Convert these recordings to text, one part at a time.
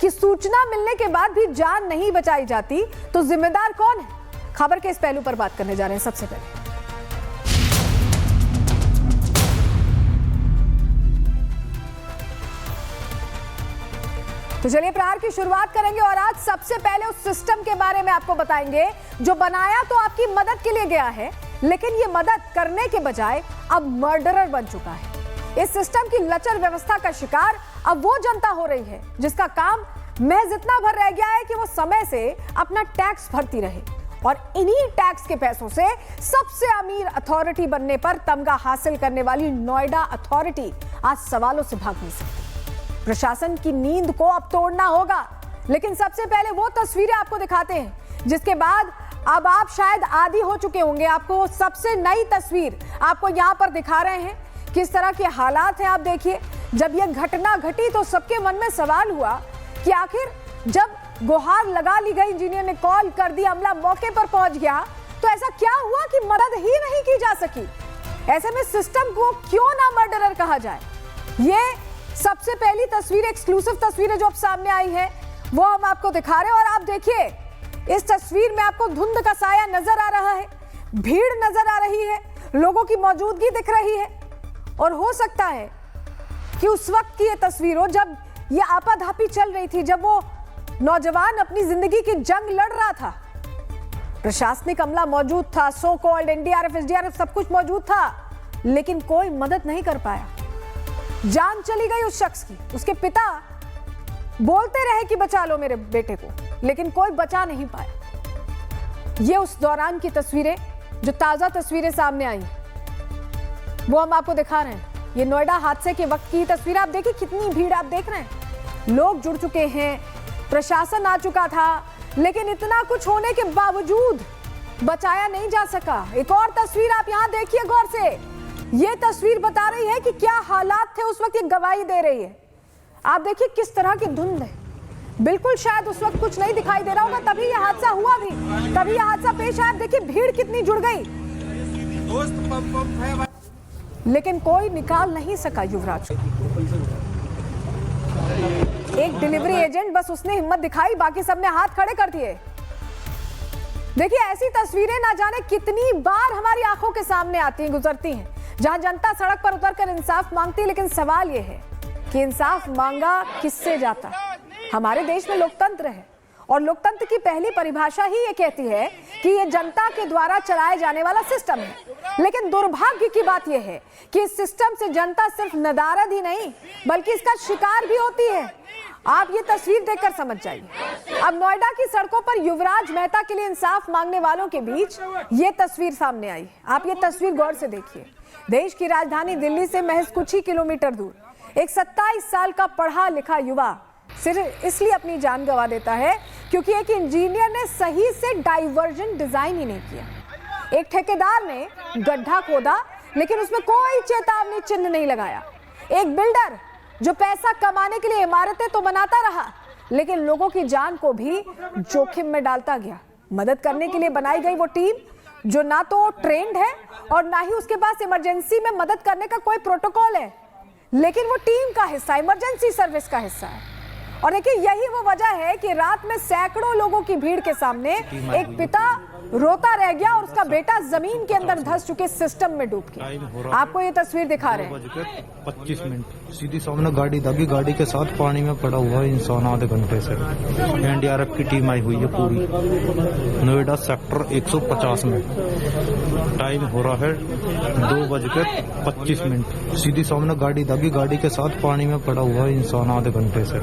कि सूचना मिलने के बाद भी जान नहीं बचाई जाती तो जिम्मेदार कौन है? खबर के इस पहलू पर बात करने जा रहे हैं सबसे पहले। तो चलिए प्रहार की शुरुआत करेंगे और आज सबसे पहले उस सिस्टम के बारे में आपको बताएंगे जो बनाया तो आपकी मदद के लिए गया है, लेकिन ये मदद करने के बजाय अब मर्डरर बन चुका है। इस सिस्टम की लचर व्यवस्था का शिकार अब वो जनता हो रही है जिसका काम महज इतना भर रह गया है कि वो समय से अपना टैक्स भरती रहे, और इन्हीं टैक्स के पैसों से सबसे अमीर अथॉरिटी बनने पर तमगा हासिल करने वाली नोएडा अथॉरिटी आज सवालों से भाग नहीं सकती। प्रशासन की नींद को अब तोड़ना होगा, लेकिन सबसे पहले वो तस्वीरें आपको दिखाते हैं जिसके बाद अब आप शायद आदी हो चुके होंगे। आपको सबसे नई तस्वीर आपको यहाँ पर दिखा रहे हैं, किस तरह के हालात हैं आप देखिए। जब यह घटना घटी तो सबके मन में सवाल हुआ कि आखिर जब गुहार लगा ली गई, इंजीनियर ने कॉल कर दी, अमला मौके पर पहुंच गया, तो ऐसा क्या हुआ कि मदद ही नहीं की जा सकी? ऐसे में सिस्टम को क्यों ना मर्डरर कहा जाए? ये सबसे पहली तस्वीर, एक्सक्लूसिव तस्वीरें जो अब सामने आई है वो हम आपको दिखा रहे हैं। और आप देखिए इस तस्वीर में आपको धुंध का साया नजर आ रहा है, भीड़ नजर आ रही है, लोगों की मौजूदगी दिख रही है, और हो सकता है कि उस वक्त की ये तस्वीर हो जब ये आपाधापी चल रही थी, जब वो नौजवान अपनी जिंदगी की जंग लड़ रहा था। प्रशासनिक अमला मौजूद था, सो कॉल्ड एनडीआरएफ, एसडीआरएफ सब कुछ मौजूद था, लेकिन कोई मदद नहीं कर पाया। जान चली गई उस शख्स की। उसके पिता बोलते रहे कि बचा लो मेरे बेटे को, लेकिन कोई बचा नहीं पाया। ये उस दौरान की तस्वीरें, जो ताजा तस्वीरें सामने आई वो हम आपको दिखा रहे हैं। ये नोएडा हादसे के वक्त की तस्वीर आप देखिए, कितनी भीड़ आप देख रहे हैं, लोग जुड़ चुके हैं, प्रशासन आ चुका था, लेकिन इतना कुछ होने के बावजूद बचाया नहीं जा सका। एक और तस्वीर आप यहां देखिए गौर से, ये तस्वीर बता रही है कि क्या हालात थे उस वक्त, ये गवाही दे रही है। आप देखिए किस तरह की धुंध है, बिल्कुल शायद उस वक्त कुछ नहीं दिखाई दे रहा होगा, तभी यह हादसा हुआ भी, तभी यह हादसा पेश आया। देखिए भीड़ कितनी जुड़ गई, लेकिन कोई निकाल नहीं सका युवराज। एक डिलीवरी एजेंट बस उसने हिम्मत दिखाई, बाकी सबने हाथ खड़े कर दिए। देखिए ऐसी तस्वीरें ना जाने कितनी बार हमारी आंखों के सामने आती हैं, गुजरती हैं, जहां जनता सड़क पर उतरकर इंसाफ मांगती है, लेकिन सवाल यह है कि इंसाफ मांगा किससे जाता? हमारे देश में लोकतंत्र है और लोकतंत्र की पहली परिभाषा ही ये कहती है कि ये जनता के द्वारा चलाए जाने वाला सिस्टम है। लेकिन दुर्भाग्य की बात यह है कि इस सिस्टम से जनता सिर्फ नदारद ही नहीं बल्कि इसका शिकार भी होती है। आप ये तस्वीर देखकर समझ जाइए। अब नोएडा की सड़कों पर युवराज मेहता के लिए इंसाफ मांगने वालों के बीच ये तस्वीर सामने आई। आप ये तस्वीर गौर से देखिए। देश की राजधानी दिल्ली से महज कुछ ही किलोमीटर दूर एक 27 साल का पढ़ा लिखा युवा सिर्फ इसलिए अपनी जान गंवा देता है क्योंकि एक इंजीनियर ने सही से डाइवर्जन डिजाइन ही नहीं किया। एक ठेकेदार ने गड्ढा खोदा लेकिन उसमें कोई चेतावनी चिन्ह नहीं लगाया। एक बिल्डर जो पैसा कमाने के लिए इमारतें तो बनाता रहा लेकिन लोगों की जान को भी जोखिम में डालता गया। मदद करने के लिए बनाई गई वो टीम जो ना तो ट्रेंड है और ना ही उसके पास इमरजेंसी में मदद करने का कोई प्रोटोकॉल है, लेकिन वो टीम का हिस्सा, इमरजेंसी सर्विस का हिस्सा है। और देखिए यही वो वजह है कि रात में सैकड़ों लोगों की भीड़ के सामने एक पिता रोता रह गया और उसका बेटा जमीन के अंदर धंस चुके सिस्टम में डूब गया। आपको ये तस्वीर दिखा रहे हैं। 25 मिनट सीधी सामने गाड़ी दबी, गाड़ी के साथ पानी में पड़ा हुआ इंसान आधे घंटे से। एनडीआरएफ की टीम आई हुई है पूरी, नोएडा सेक्टर 150 में। टाइम हो रहा है 2:25। सीधी सामने गाड़ी दबी, गाड़ी के साथ पानी में पड़ा हुआ इंसान आधे घंटे से।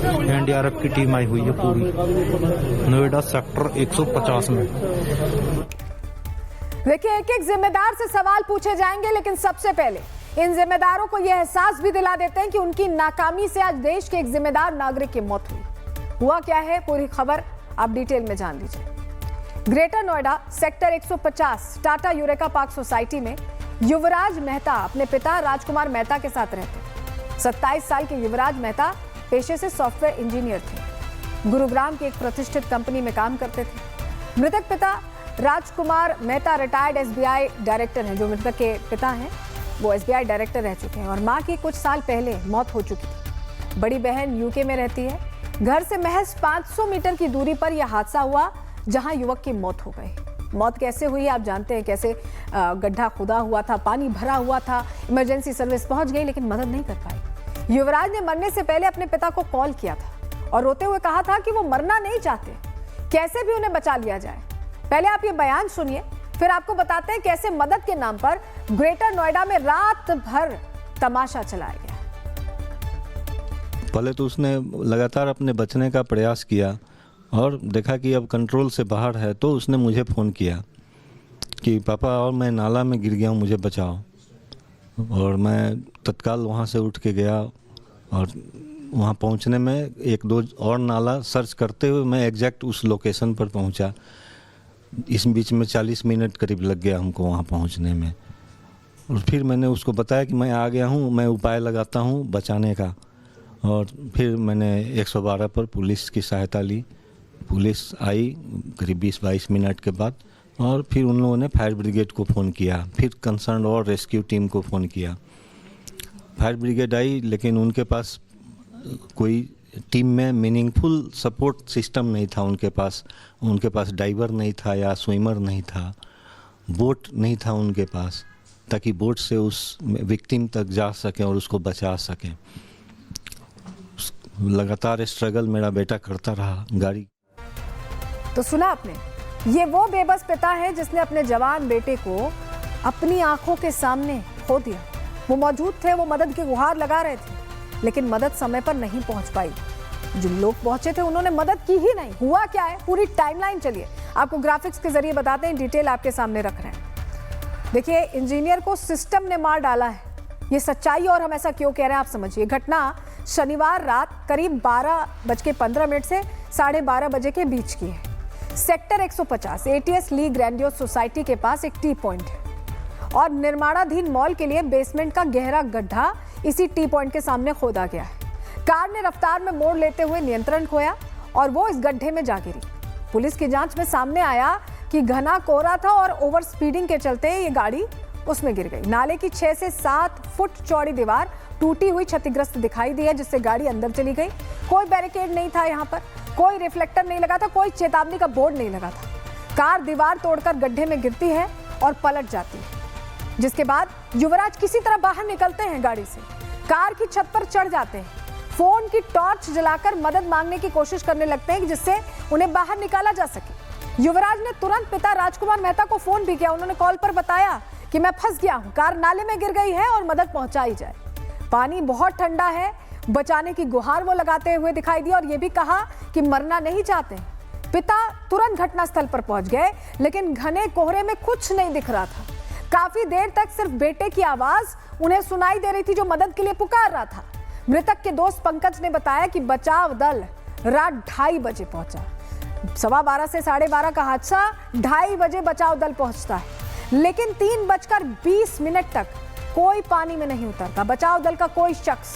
एनडीआरएफ की टीम आई हुई है पूरी, नोएडा सेक्टर 150 में। देखिए एक एक जिम्मेदार से सवाल पूछे जाएंगे, लेकिन सबसे पहले इन जिम्मेदारों को यह एहसास भी दिला देते हैं कि उनकी नाकामी से आज देश के एक जिम्मेदार नागरिक की मौत हुई। हुआ क्या है, पूरी खबर आप डिटेल में जान लीजिए। Greater Noida sector 150 Tata eureka park society में युवराज मेहता अपने पिता राजकुमार मेहता के साथ रहते। 27 साल के युवराज मेहता पेशे से सॉफ्टवेयर इंजीनियर थे। गुरुग्राम की एक प्रतिष्ठित कंपनी में काम करते थे। मृतक पिता राजकुमार मेहता रिटायर्ड एसबीआई डायरेक्टर हैं। जो मृतक के पिता हैं वो एसबीआई डायरेक्टर रह चुके हैं और मां की कुछ साल पहले मौत हो चुकी थी। बड़ी बहन यूके में रहती है। घर से महज 500 मीटर की दूरी पर यह हादसा हुआ, जहां युवक की मौत हो गई। मौत कैसे हुई आप जानते हैं, कैसे गड्ढा खुदा हुआ था, पानी भरा हुआ था, इमरजेंसी सर्विस पहुंच गई लेकिन मदद नहीं कर पाई। युवराज ने मरने से पहले अपने पिता को कॉल किया था और रोते हुए कहा था कि वो मरना नहीं चाहते, कैसे भी उन्हें बचा लिया जाए। पहले आप ये बयान सुनिए, फिर आपको बताते हैं कैसे मदद के नाम पर ग्रेटर नोएडा में रात भर तमाशा चलाया गया। पहले तो उसने लगातार अपने बचने का प्रयास किया और देखा कि अब कंट्रोल से बाहर है, तो उसने मुझे फ़ोन किया कि पापा और मैं नाला में गिर गया हूँ, मुझे बचाओ। और मैं तत्काल वहाँ से उठ के गया और वहाँ पहुँचने में एक दो और नाला सर्च करते हुए मैं एग्जैक्ट उस लोकेशन पर पहुँचा। इस बीच में 40 मिनट करीब लग गया हमको वहाँ पहुँचने में। और फिर मैंने उसको बताया कि मैं आ गया हूँ, मैं उपाय लगाता हूँ बचाने का। और फिर मैंने 112 पर पुलिस की सहायता ली। पुलिस आई करीब 20-22 मिनट के बाद और फिर उन लोगों ने फायर ब्रिगेड को फ़ोन किया, फिर कंसर्न और रेस्क्यू टीम को फ़ोन किया। फायर ब्रिगेड आई लेकिन उनके पास कोई टीम में मीनिंगफुल सपोर्ट सिस्टम नहीं था। उनके पास डाइवर नहीं था या स्विमर नहीं था, बोट नहीं था उनके पास, ताकि बोट से उस विक्टिम तक जा सकें और उसको बचा सकें। लगातार स्ट्रगल मेरा बेटा करता रहा गाड़ी। तो सुना आपने, ये वो बेबस पिता है जिसने अपने जवान बेटे को अपनी आंखों के सामने खो दिया। वो मौजूद थे, वो मदद की गुहार लगा रहे थे, लेकिन मदद समय पर नहीं पहुंच पाई। जो लोग पहुंचे थे उन्होंने मदद की ही नहीं। हुआ क्या है, पूरी टाइमलाइन चलिए आपको ग्राफिक्स के जरिए बताते हैं, डिटेल आपके सामने रख रहे हैं। देखिए, इंजीनियर को सिस्टम ने मार डाला है, ये सच्चाई। और हम ऐसा क्यों कह रहे हैं आप समझिए। घटना शनिवार रात करीब 12:15 से 12:30 बजे के बीच की है। सेक्टर 150 ATS ली ग्रैंडियोस सोसाइटी के पास एक टी पॉइंट है और निर्माणाधीन मॉल के लिए बेसमेंट का गहरा गड्ढा इसी टी पॉइंट के सामने खोदा गया है। कार ने रफ्तार में मोड़ लेते हुए नियंत्रण खोया और वो इस गड्ढे में जा गिरी। पुलिस की जांच में सामने आया कि घना कोहरा था और ओवर स्पीडिंग के चलते ये गाड़ी उसमें गिर गई। नाले की 6 से 7 फुट चौड़ी दीवार टूटी हुई क्षतिग्रस्त दिखाई दी है, जिससे गाड़ी अंदर चली गई। कोई बैरिकेड नहीं था यहाँ पर, कोई रिफ्लेक्टर नहीं लगा था, कोई चेतावनी का बोर्ड नहीं लगा था। कार दीवार तोड़कर गड्ढे में गिरती है और पलट जाती है, जिसके बाद युवराज किसी तरह बाहर निकलते हैं गाड़ी से, कार की छत पर चढ़ जाते हैं, फोन की टॉर्च जलाकर मदद मांगने की कोशिश करने लगते हैं जिससे उन्हें बाहर निकाला जा सके। युवराज ने तुरंत पिता राजकुमार मेहता को फोन भी किया। उन्होंने कॉल पर बताया कि मैं फंस गया हूं, कार नाले में गिर गई है और मदद पहुंचाई जाए। पानी बहुत ठंडा है, बचाने की गुहार वो लगाते हुए दिखाई दिया और ये भी कहा कि मरना नहीं चाहते। पिता तुरंत घटनास्थल पर पहुंच गए, लेकिन घने कोहरे में कुछ नहीं दिख रहा था। काफी देर तक सिर्फ बेटे की आवाज उन्हें सुनाई दे रही थी जो मदद के लिए पुकार रहा था। मृतक के दोस्त पंकज ने बताया कि बचाव दल रात 2:30 बजे पहुंचा। 12:15 से 12:30 का हादसा, 2:30 बजे बचाव दल पहुंचता है, लेकिन 3:20 तक कोई पानी में नहीं उतरता। बचाव दल का कोई शख्स,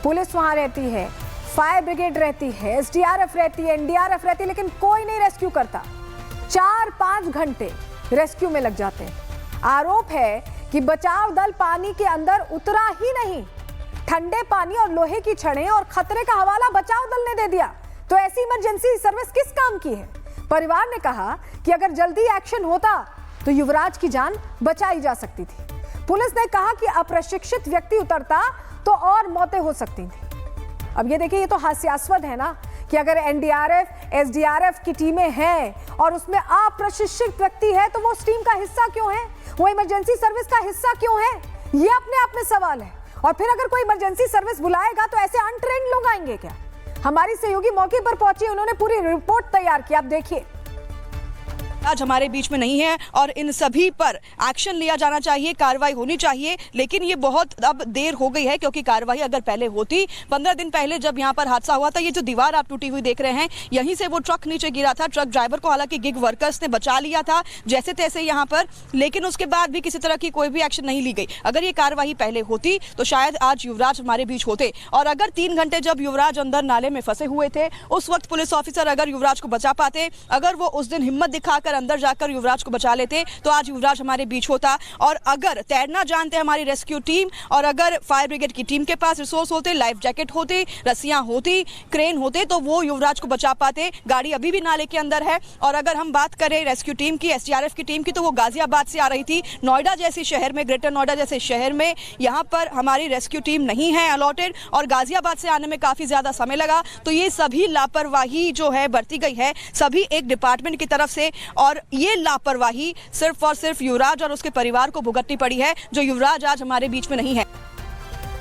पुलिस वहां रहती है, फायर ब्रिगेड रहती है, SDRF रहती है, NDRF रहती है, लेकिन कोई नहीं रेस्क्यू करता। 4-5 घंटे रेस्क्यू में लग जाते हैं। आरोप है कि बचाव दल पानी के अंदर उतरा ही नहीं, ठंडे पानी और लोहे की छड़ें और खतरे का हवाला बचाव दल ने दे दिया। तो ऐसी इमरजेंसी सर्विस किस काम की है? परिवार ने कहा कि अगर जल्दी एक्शन होता तो युवराज की जान बचाई जा सकती थी। पुलिस ने कहा कि अप्रशिक्षित व्यक्ति उतरता तो और मौतें हो सकती थी। अब ये देखिए, ये तो हास्यास्पद है ना कि अगर NDRF, SDRF की टीमें हैं और उसमें अप्रशिक्षित व्यक्ति है तो वो उस टीम का हिस्सा क्यों है, वो इमरजेंसी सर्विस का हिस्सा क्यों है? ये अपने आप में सवाल है। और फिर अगर कोई इमरजेंसी सर्विस बुलाएगा तो ऐसे अनट्रेन्ड लोग आएंगे क्या? हमारी सहयोगी मौके पर पहुंची, उन्होंने पूरी रिपोर्ट तैयार की, आप देखिए। आज हमारे बीच में नहीं है और इन सभी पर एक्शन लिया जाना चाहिए, कार्रवाई होनी चाहिए, लेकिन ये बहुत अब देर हो गई है क्योंकि कार्रवाई अगर पहले होती, 15 दिन पहले जब यहाँ पर हादसा हुआ था, ये जो दीवार आप टूटी हुई देख रहे हैं, यहीं से वो ट्रक नीचे गिरा था। ट्रक ड्राइवर को हालांकि गिग वर्कर्स ने बचा लिया था जैसे तैसे यहाँ पर, लेकिन उसके बाद भी किसी तरह की कोई भी एक्शन नहीं ली गई। अगर ये कार्रवाई पहले होती तो शायद आज युवराज हमारे बीच होते। और अगर 3 घंटे जब युवराज अंदर नाले में फंसे हुए थे, उस वक्त पुलिस ऑफिसर अगर युवराज को बचा पाते, अगर वो उस दिन हिम्मत दिखाकर अगर अंदर जाकर युवराज को बचा लेते तो आज युवराज हमारे बीच होता। और अगर तैरना जानते हमारी रेस्क्यू टीम और अगर फायर ब्रिगेड की टीम के पास रिसोर्स होते, लाइफ जैकेट होती, रस्सियां होती, क्रेन होते, तो वो युवराज को बचा पाते। गाड़ी अभी भी नाले के अंदर है। और अगर हम बात करें रेस्क्यू टीम की, एसडीआरएफ की टीम की, तो वो गाजियाबाद से आ रही थी। नोएडा जैसी शहर में, ग्रेटर नोएडा जैसे शहर में यहाँ पर हमारी रेस्क्यू टीम नहीं है अलॉटेड और गाजियाबाद से आने में काफी ज्यादा समय लगा। तो ये सभी लापरवाही जो है बरती गई है सभी एक डिपार्टमेंट की तरफ से, और ये लापरवाही सिर्फ और सिर्फ युवराज और उसके परिवार को भुगतनी पड़ी है, जो युवराज आज हमारे बीच में नहीं है।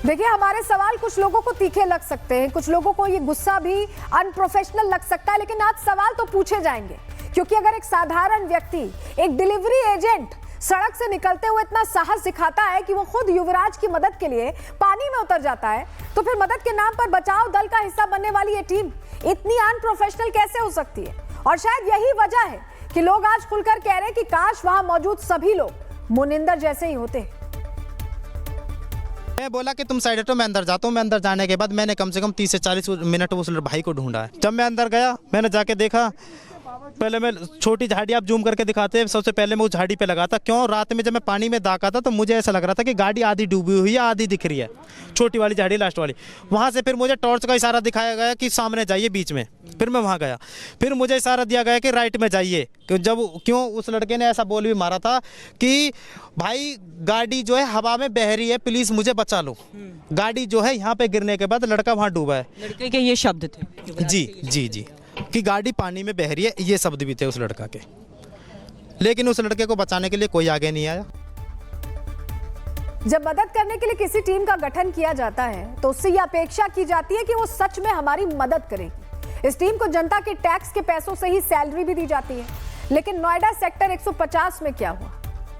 देखिए, हमारे सवाल कुछ लोगों को तीखे लग सकते हैं, कुछ लोगों को ये गुस्सा भी अनप्रोफेशनल लग सकता है, लेकिन आज सवाल तो पूछे जाएंगे। क्योंकि अगर एक साधारण व्यक्ति, एक डिलीवरी एजेंट सड़क से निकलते हुए इतना साहस दिखाता है कि वो खुद युवराज की मदद के लिए पानी में उतर जाता है, तो फिर मदद के नाम पर बचाव दल का हिस्सा बनने वाली ये टीम इतनी अनप्रोफेशनल कैसे हो सकती है? और शायद यही वजह है कि लोग आज खुलकर कह रहे हैं कि काश वहां मौजूद सभी लोग मुनिंदर जैसे ही होते। मैं बोला कि तुम साइड हटो, मैं अंदर जाता हूँ। मैं अंदर जाने के बाद मैंने कम से कम 30 से 40 मिनट उस भाई को ढूंढा है। जब मैं अंदर गया, मैंने जाके देखा, पहले मैं छोटी झाड़ी, आप जूम करके दिखाते हैं, सबसे पहले मैं उस झाड़ी पे लगा था। क्यों? रात में जब मैं पानी में दागा था तो मुझे ऐसा लग रहा था कि गाड़ी आधी डूबी हुई है, आधी दिख रही है, छोटी वाली झाड़ी लास्ट वाली। वहाँ से फिर मुझे टॉर्च का इशारा दिखाया गया कि सामने जाइए बीच में। फिर मैं वहाँ गया, फिर मुझे इशारा दिया गया कि राइट में जाइए। क्यों उस लड़के ने ऐसा बोल भी मारा था कि भाई गाड़ी जो है हवा में बह रही है, प्लीज़ मुझे बचा लो। गाड़ी जो है यहाँ पे गिरने के बाद लड़का वहाँ डूबा है। लड़के के ये शब्द थे? जी, कि गाड़ी पानी में बह रही है, ये शब्द भी थे उस लड़का के। लेकिन उस लड़के को बचाने के लिए कोई आगे नहीं आया। जब मदद करने के लिए किसी टीम का गठन किया जाता है तो उससे यह अपेक्षा की जाती है कि वो सच में हमारी मदद करेगी। इस टीम को जनता के टैक्स के पैसों से ही सैलरी भी दी जाती है। लेकिन नोएडा सेक्टर 150 में क्या हुआ?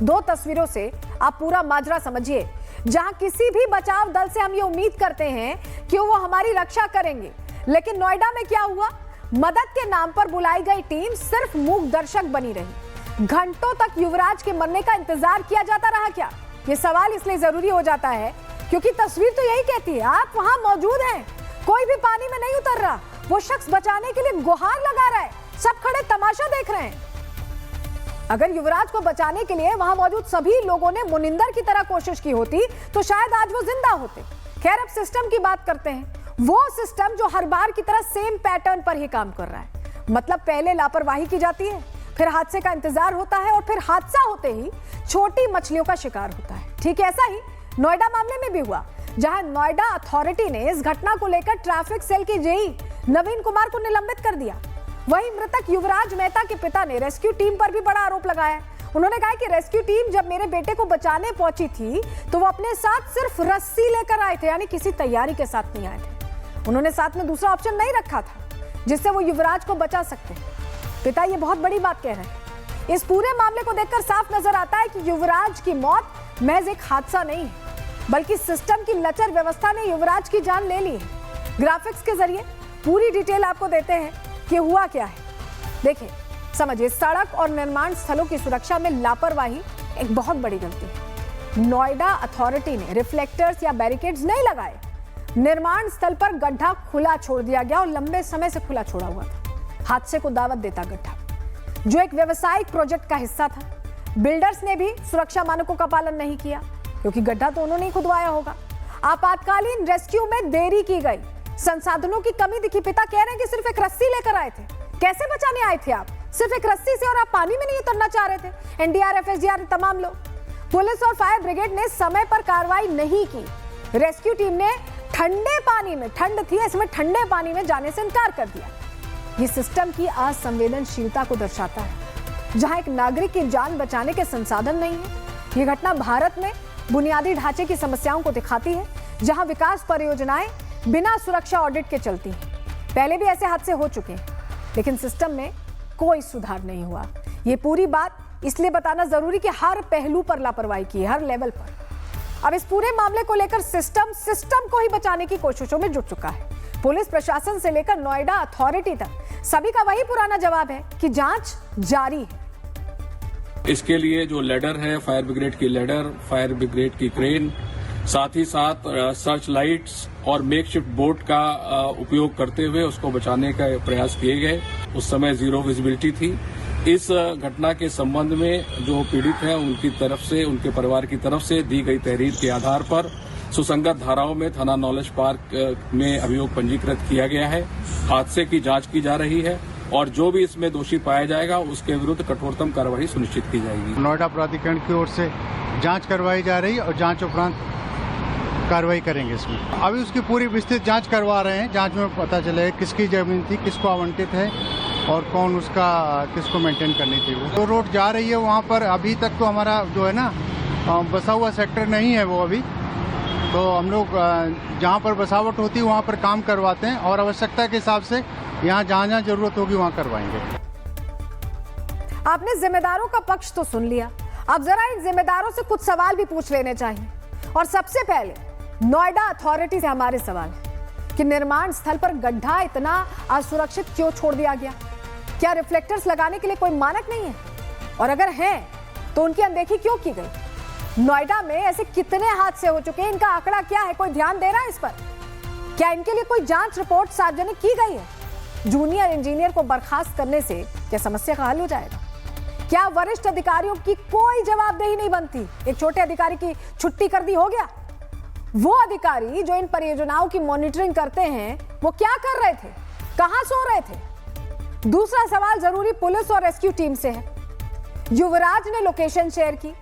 2 तस्वीरों से आप पूरा माजरा समझिए, जहां किसी भी बचाव दल से हम ये उम्मीद करते हैं कि वो हमारी रक्षा करेंगे, लेकिन नोएडा में क्या हुआ? मदद के नाम पर बुलाई गई टीम सिर्फ मूक दर्शक बनी रही। घंटों तक युवराज के मरने का इंतजार किया जाता रहा क्या? ये सवाल इसलिए जरूरी हो जाता है क्योंकि तस्वीर तो यही कहती है, आप वहां मौजूद हैं, कोई भी पानी में नहीं उतर रहा, वो शख्स बचाने के लिए गुहार लगा रहा है, सब खड़े तमाशा देख रहे हैं। अगर युवराज को बचाने के लिए वहां मौजूद सभी लोगों ने मुनिंदर की तरह कोशिश की होती तो शायद आज वो जिंदा होते। खैर, अब सिस्टम की बात करते हैं, वो सिस्टम जो हर बार की तरह सेम पैटर्न पर ही काम कर रहा है। मतलब पहले लापरवाही की जाती है, फिर हादसे का इंतजार होता है और फिर हादसा होते ही छोटी मछलियों का शिकार होता है। ठीक ऐसा ही नोएडा मामले में भी हुआ, जहां नोएडा अथॉरिटी ने इस घटना को लेकर ट्रैफिक सेल के जेई नवीन कुमार को निलंबित कर दिया। वहीं मृतक युवराज मेहता के पिता ने रेस्क्यू टीम पर भी बड़ा आरोप लगाया। उन्होंने कहा कि रेस्क्यू टीम जब मेरे बेटे को बचाने पहुंची थी तो वो अपने साथ सिर्फ रस्सी लेकर आए थे, यानी किसी तैयारी के साथ नहीं आए थे। उन्होंने साथ में दूसरा ऑप्शन नहीं रखा था जिससे वो युवराज को बचा सकते। पिता ये बहुत बड़ी बात कह रहे हैं। इस पूरे मामले को देखकर साफ नजर आता है कि युवराज की मौत महज एक हादसा नहीं है, बल्कि सिस्टम की लचर व्यवस्था ने युवराज की जान ले ली है। ग्राफिक्स के जरिए पूरी डिटेल आपको देते हैं कि हुआ क्या है। देखिए, समझिए, सड़क और निर्माण स्थलों की सुरक्षा में लापरवाही एक बहुत बड़ी गलती है। नोएडा अथॉरिटी ने रिफ्लेक्टर्स या बैरिकेड्स नहीं लगाए, निर्माण स्थल पर गड्ढा खुला छोड़ दिया गया और लंबे समय से खुला छोड़ा हुआ था। हादसे को दावत देता गड्ढा, जो एक व्यावसायिक प्रोजेक्ट का हिस्सा था। बिल्डर्स ने भी सुरक्षा मानकों का पालन नहीं किया, क्योंकि गड्ढा तो उन्होंने ही खुदवाया होगा। आपातकालीन रेस्क्यू में देरी की गई, संसाधनों की कमी दिखी। पिता कह रहे हैं कि सिर्फ एक रस्सी लेकर आए थे। कैसे बचाने आए थे आप? सिर्फ एक रस्सी से, और आप पानी में नहीं उतरना चाह रहे थे। एनडीआरएफ, एसडीआरएफ, तमाम लोग, पुलिस और फायर ब्रिगेड ने समय पर कार्रवाई नहीं की। रेस्क्यू टीम ने ठंडे पानी में, ठंड थी इसमें, ठंडे पानी में जाने से इनकार कर दिया। ये सिस्टम की असंवेदनशीलता को दर्शाता है, जहां एक नागरिक की जान बचाने के संसाधन नहीं है। ये घटना भारत में बुनियादी ढांचे की समस्याओं को दिखाती है, जहां विकास परियोजनाएं बिना सुरक्षा ऑडिट के चलती हैं। पहले भी ऐसे हादसे हो चुके हैं, लेकिन सिस्टम में कोई सुधार नहीं हुआ। ये पूरी बात इसलिए बताना जरूरी कि हर पहलू पर लापरवाही की है, हर लेवल पर। अब इस पूरे मामले को लेकर सिस्टम को ही बचाने की कोशिशों में जुट चुका है। पुलिस प्रशासन से लेकर नोएडा अथॉरिटी तक सभी का वही पुराना जवाब है कि जांच जारी है। इसके लिए जो लेडर है, फायर ब्रिगेड की लेडर, फायर ब्रिगेड की क्रेन, साथ ही साथ सर्च लाइट्स और मेकशिफ्ट बोट का उपयोग करते हुए उसको बचाने का प्रयास किए गए। उस समय जीरो विजिबिलिटी थी, इस घटना के संबंध में जो पीड़ित हैं उनकी तरफ से, उनके परिवार की तरफ से दी गई तहरीर के आधार पर सुसंगत धाराओं में थाना नॉलेज पार्क में अभियोग पंजीकृत किया गया है। हादसे की जांच की जा रही है और जो भी इसमें दोषी पाया जाएगा उसके विरुद्ध कठोरतम कार्रवाई सुनिश्चित की जाएगी। नोएडा प्राधिकरण की ओर से जांच करवाई जा रही है और जांच उपरांत कार्रवाई करेंगे इसमें। अभी उसकी पूरी विस्तृत जांच करवा रहे हैं। जांच में पता चलेगा किसकी जमीन थी, किसको आवंटित है और कौन उसका किसको मेंटेन करनी थी। वो तो रोड जा रही है वहाँ पर। अभी तक तो हमारा जो है ना बसा हुआ सेक्टर नहीं है वो अभी, तो हम लोग जहाँ पर बसावट होती है वहाँ पर काम करवाते हैं और आवश्यकता के हिसाब से यहाँ जहाँ जरूरत होगी वहाँ करवाएंगे। आपने जिम्मेदारों का पक्ष तो सुन लिया, अब जरा इन जिम्मेदारों से कुछ सवाल भी पूछ लेने चाहिए। और सबसे पहले नोएडा अथॉरिटी से हमारे सवाल है कि निर्माण स्थल पर गड्ढा इतना असुरक्षित क्यों छोड़ दिया गया? क्या रिफ्लेक्टर्स लगाने के लिए कोई मानक नहीं है? और अगर है तो उनकी अनदेखी क्यों की गई? नोएडा में ऐसे कितने हादसे हो चुके हैं, इनका आंकड़ा क्या है? कोई ध्यान दे रहा है इस पर? क्या इनके लिए कोई जांच रिपोर्ट सार्वजनिक की गई है? जूनियर इंजीनियर को बर्खास्त करने से क्या समस्या का हल हो जाएगा? क्या वरिष्ठ अधिकारियों की कोई जवाबदेही नहीं बनती? एक छोटे अधिकारी की छुट्टी कर दी, हो गया? वो अधिकारी जो इन परियोजनाओं की मॉनिटरिंग करते हैं वो क्या कर रहे थे, कहां सो रहे थे? दूसरा सवाल जरूरी पुलिस और रेस्क्यू टीम से है। युवराज ने लोकेशन शेयर की,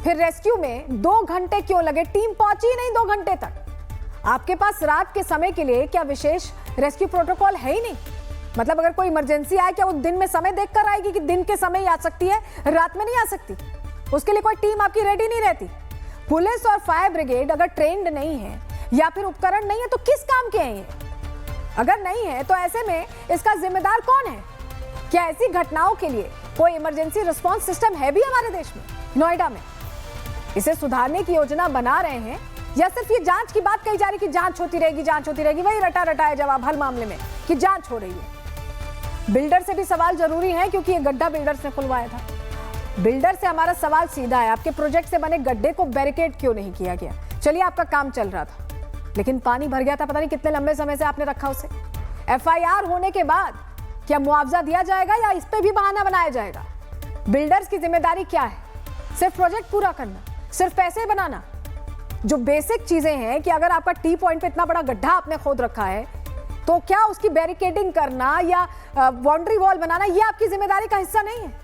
फिर रेस्क्यू में 2 घंटे क्यों लगे? टीम पहुंची नहीं 2 घंटे तक। आपके पास रात के समय के लिए क्या विशेष रेस्क्यू प्रोटोकॉल है ही नहीं? मतलब अगर कोई इमरजेंसी आए, क्या वो दिन में समय देखकर आएगी कि दिन के समय ही आ सकती है, रात में नहीं आ सकती? उसके लिए कोई टीम आपकी रेडी नहीं रहती? पुलिस और फायर ब्रिगेड अगर ट्रेंड नहीं है या फिर उपकरण नहीं है तो किस काम के हैं ये? अगर नहीं है तो ऐसे में इसका जिम्मेदार कौन है? क्या ऐसी घटनाओं के लिए कोई इमरजेंसी रिस्पांस सिस्टम है भी हमारे देश में, नोएडा में? इसे सुधारने की योजना बना रहे हैं या सिर्फ ये जांच की बात कही जा रही कि जांच होती रहेगी, जांच होती रहेगी? वही रटा रटाया जवाब हर मामले में कि जांच हो रही है। बिल्डर से भी सवाल जरूरी है क्योंकि ये गड्ढा बिल्डर्स ने खुलवाया था। बिल्डर से हमारा सवाल सीधा है, आपके प्रोजेक्ट से बने गड्ढे को बैरिकेड क्यों नहीं किया गया? चलिए आपका काम चल रहा था लेकिन पानी भर गया था, पता नहीं कितने लंबे समय से आपने रखा उसे। एफआईआर होने के बाद क्या मुआवजा दिया जाएगा या इस पे भी बहाना बनाया जाएगा? बिल्डर्स की जिम्मेदारी क्या है? सिर्फ प्रोजेक्ट पूरा करना, सिर्फ पैसे बनाना? जो बेसिक चीजें हैं कि अगर आपका टी पॉइंट पे इतना बड़ा गड्ढा आपने खोद रखा है तो क्या उसकी बैरिकेडिंग करना या बाउंड्री वॉल बनाना ये आपकी जिम्मेदारी का हिस्सा नहीं है?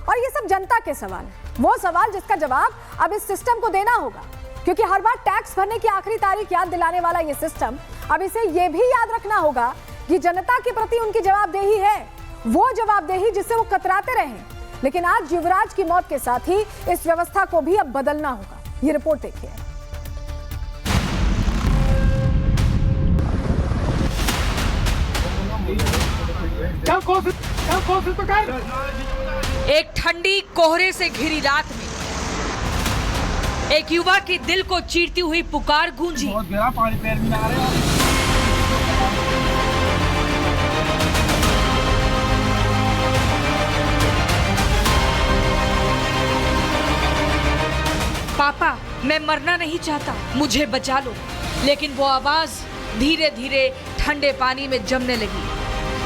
और ये सब जनता के सवाल है, वो सवाल जिसका जवाब अब इस सिस्टम को देना होगा, क्योंकि हर बार टैक्स भरने की आखिरी तारीख याद दिलाने वाला ये सिस्टम अब इसे ये भी याद रखना होगा कि जनता के प्रति उनकी जवाबदेही है, वो जवाबदेही जिससे वो कतराते रहे। लेकिन आज युवराज की मौत के साथ ही इस व्यवस्था को भी अब बदलना होगा। ये रिपोर्ट देखिए। एक ठंडी कोहरे से घिरी रात में एक युवा के दिल को चीरती हुई पुकार गूंजी। पापा, मैं मरना नहीं चाहता, मुझे बचा लो। लेकिन वो आवाज धीरे धीरे ठंडे पानी में जमने लगी।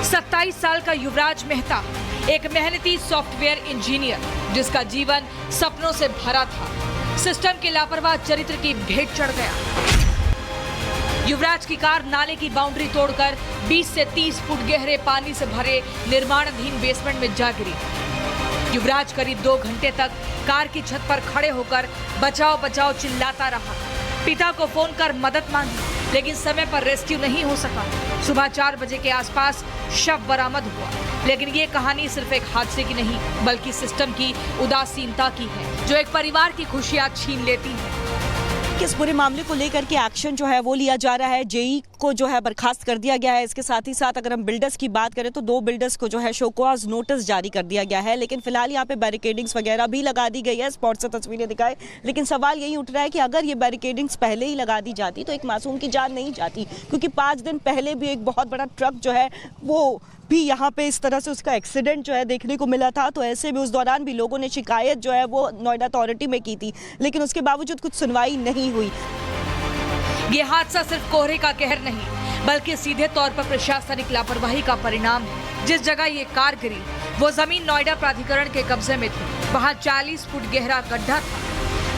27 साल का युवराज मेहता, एक मेहनती सॉफ्टवेयर इंजीनियर जिसका जीवन सपनों से भरा था, सिस्टम के लापरवाह चरित्र की भेंट चढ़ गया। युवराज की कार नाले की बाउंड्री तोड़कर 20 से 30 फुट गहरे पानी से भरे निर्माणाधीन बेसमेंट में जा गिरी। युवराज करीब 2 घंटे तक कार की छत पर खड़े होकर बचाओ बचाओ चिल्लाता रहा। पिता को फोन कर मदद मांगी लेकिन समय पर रेस्क्यू नहीं हो सका। सुबह 4 बजे के आसपास शव बरामद हुआ। लेकिन ये कहानी सिर्फ एक हादसे की नहीं बल्कि सिस्टम की उदासीनता की है, जो एक परिवार की खुशियां छीन लेती है। इस पूरे मामले को लेकर के एक्शन जो है वो लिया जा रहा है। जेई को जो है बर्खास्त कर दिया गया है। इसके साथ ही साथ अगर हम बिल्डर्स की बात करें तो 2 बिल्डर्स को जो है शो कॉज नोटिस जारी कर दिया गया है। लेकिन फिलहाल यहाँ पे बैरिकेडिंग्स वगैरह भी लगा दी गई है। स्पॉट से तस्वीरें दिखाए, लेकिन सवाल यही उठ रहा है कि अगर ये बैरिकेडिंग्स पहले ही लगा दी जाती तो एक मासूम की जान नहीं जाती, क्योंकि 5 दिन पहले भी एक बहुत बड़ा ट्रक जो है वो भी यहाँ पे इस तरह से उसका एक्सीडेंट जो है देखने को मिला था। तो ऐसे में उस दौरान भी लोगों ने शिकायत जो है वो नोएडा अथॉरिटी में की थी, लेकिन उसके बावजूद कुछ सुनवाई नहीं हुई। ये हादसा सिर्फ कोहरे का कहर नहीं बल्कि सीधे तौर पर प्रशासनिक लापरवाही का परिणाम है। जिस जगह ये कार गिरी वो जमीन नोएडा प्राधिकरण के कब्जे में थी। वहां 40 फुट गहरा गड्ढा था,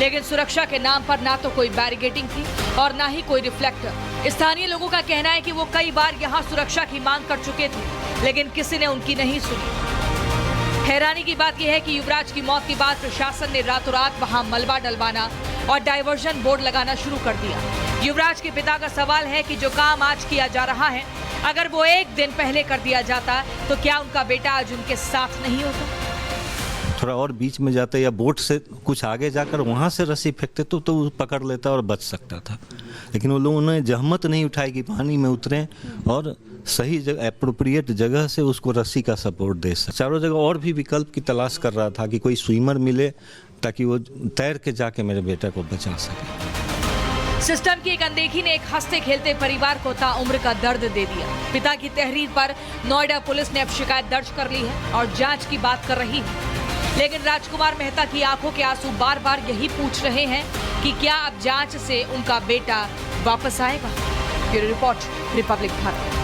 लेकिन सुरक्षा के नाम पर ना तो कोई बैरिकेडिंग थी और ना ही कोई रिफ्लेक्टर। स्थानीय लोगों का कहना है कि वो कई बार यहाँ सुरक्षा की मांग कर चुके थे, लेकिन किसी ने उनकी नहीं सुनी। हैरानी की बात यह है कि युवराज की मौत के बाद प्रशासन ने रातों रात वहां मलबा डलवाना और डाइवर्जन बोर्ड लगाना शुरू कर दिया। युवराज के पिता का सवाल है कि जो काम आज किया जा रहा है, अगर वो एक दिन पहले कर दिया जाता तो क्या उनका बेटा आज उनके साथ नहीं होता? थोड़ा और बीच में जाते या बोट से कुछ आगे जाकर वहाँ से रस्सी फेंकते तो वो पकड़ लेता और बच सकता था, लेकिन वो लोगों ने जहमत नहीं उठाई कि पानी में उतरें और सही जगह एप्रोप्रिएट जगह से उसको रस्सी का सपोर्ट दे सके। चारों जगह और भी विकल्प की तलाश कर रहा था कि कोई स्विमर मिले ताकि वो तैर के जाके मेरे बेटा को बचा सके। सिस्टम की एक अनदेखी ने एक हंसते खेलते परिवार को ताउम्र का दर्द दे दिया। पिता की तहरीर पर नोएडा पुलिस ने अब शिकायत दर्ज कर ली है और जांच की बात कर रही है, लेकिन राजकुमार मेहता की आंखों के आंसू बार बार यही पूछ रहे हैं कि क्या अब जांच से उनका बेटा वापस आएगा। Bureau report, Republic Bharat.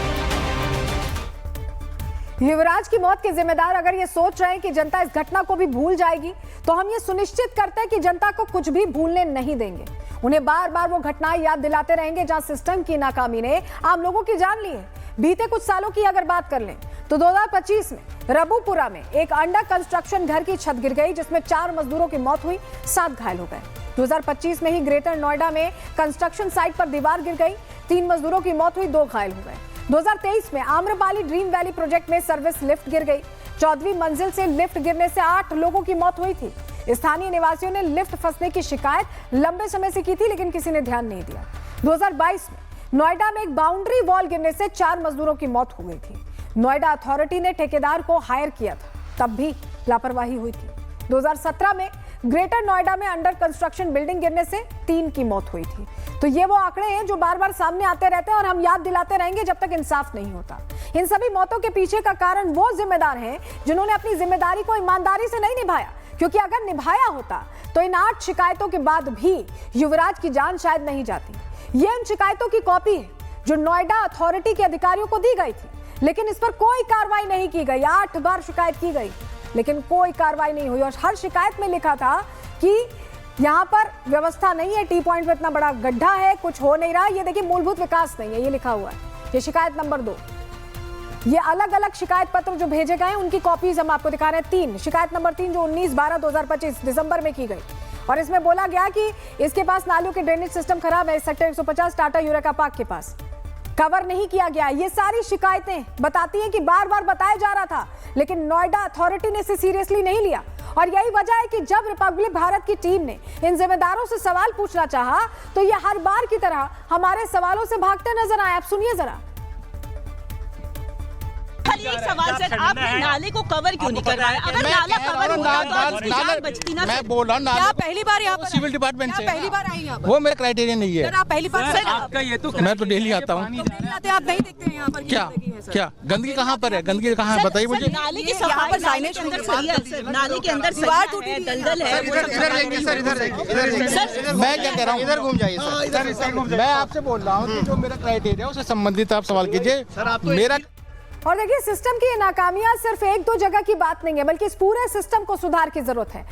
Yuvraj की मौत के जिम्मेदार अगर ये सोच रहे हैं कि जनता इस घटना को भी भूल जाएगी, तो हम ये सुनिश्चित करते हैं कि जनता को कुछ भी भूलने नहीं देंगे। उन्हें बार बार वो घटनाएं याद दिलाते रहेंगे जहां सिस्टम की नाकामी ने आम लोगों की जान ली है। बीते कुछ सालों की अगर बात कर लें तो 2025 में रबुपुरा में एक अंडर कंस्ट्रक्शन घर की छत गिर गई, जिसमें 4 मजदूरों की मौत हुई, 7 घायल हो गए। 2025 में ही ग्रेटर नोएडा में कंस्ट्रक्शन साइट पर दीवार गिर गई, 3 मजदूरों की मौत हुई, 2 घायल हो गए। 2023 में आम्रपाली ड्रीम वैली प्रोजेक्ट में सर्विस लिफ्ट गिर गई, 14वीं मंजिल से लिफ्ट गिरने से 8 लोगों की मौत हुई थी। स्थानीय निवासियों ने लिफ्ट फंसने की शिकायत लंबे समय से की थी, लेकिन किसी ने ध्यान नहीं दिया। 2022 में नोएडा में एक बाउंड्री वॉल गिरने से 4 मजदूरों की मौत हो गई थी। नोएडा अथॉरिटी ने ठेकेदार को हायर किया था, तब भी लापरवाही हुई थी। 2017 में ग्रेटर नोएडा में अंडर कंस्ट्रक्शन बिल्डिंग गिरने से 3 की मौत हुई थी। तो ये वो आंकड़े हैं जो बार बार सामने आते रहते हैं और हम याद दिलाते रहेंगे जब तक इंसाफ नहीं होता। इन सभी मौतों के पीछे का कारण वो जिम्मेदार हैं जिन्होंने अपनी जिम्मेदारी को ईमानदारी से नहीं निभाया, क्योंकि अगर निभाया होता तो इन 8 शिकायतों के बाद भी युवराज की जान शायद नहीं जाती। ये उन शिकायतों की कॉपी है जो नोएडा अथॉरिटी के अधिकारियों को दी गई थी, लेकिन इस पर कोई कार्रवाई नहीं की गई। 8 बार शिकायत की गई, लेकिन कोई कार्रवाई नहीं हुई और हर शिकायत में लिखा था कि यहाँ पर व्यवस्था नहीं है, टी पॉइंट में इतना बड़ा गड्ढा है, कुछ हो नहीं रहा। ये देखिए, मूलभूत विकास नहीं है, ये लिखा हुआ है। ये शिकायत नंबर 2। ये अलग अलग शिकायत पत्र जो भेजे गए हैं उनकी कॉपीज हम आपको दिखा रहे हैं। 3 शिकायत नंबर 3 जो 19/12/2025 दिसंबर में की गई, और इसमें बोला गया कि इसके पास नालियों के ड्रेनेज सिस्टम खराब है, सेक्टर 150 टाटा यूरेका पार्क के पास कवर नहीं किया गया। ये सारी शिकायतें बताती हैं कि बार बार बताया जा रहा था, लेकिन नोएडा अथॉरिटी ने इसे सीरियसली नहीं लिया। और यही वजह है कि जब रिपब्लिक भारत की टीम ने इन जिम्मेदारों से सवाल पूछना चाहा तो ये हर बार की तरह हमारे सवालों से भागते नजर आए। आप सुनिए जरा। एक सवाल सर, आप नाले को कवर क्यों नहीं कर रहा है? अगर नाला कवर होगा तो जान बचती ना। मैं बोल रहा हूँ नाला पहली बार यहाँ सिविल डिपार्टमेंट से पहली बार आई यहाँ पर? वो मेरा क्राइटेरिया नहीं है। आप पहली बार आपका ये तो मैं तो डेली आता हूँ। आप नहीं देखते हैं यहाँ पर क्या गंदगी कहाँ पर है? गंदगी कहाँ है बताइए मुझे। नाले की सफाई, नाले के अंदर सही है, नाले के अंदर सही है, दलदल है। इधर देखिए सर, इधर देखिए। मैं क्या कह रहा हूँ, इधर घूम जाइए सर। मैं आपसे बोल रहा हूँ कि जो मेरा क्राइटेरिया उससे संबंधित आप सवाल कीजिए। मेरा और देखिए, सिस्टम की नाकामियां सिर्फ 1-2 जगह की बात नहीं है, बल्कि इस पूरे सिस्टम को सुधार की जरूरत है।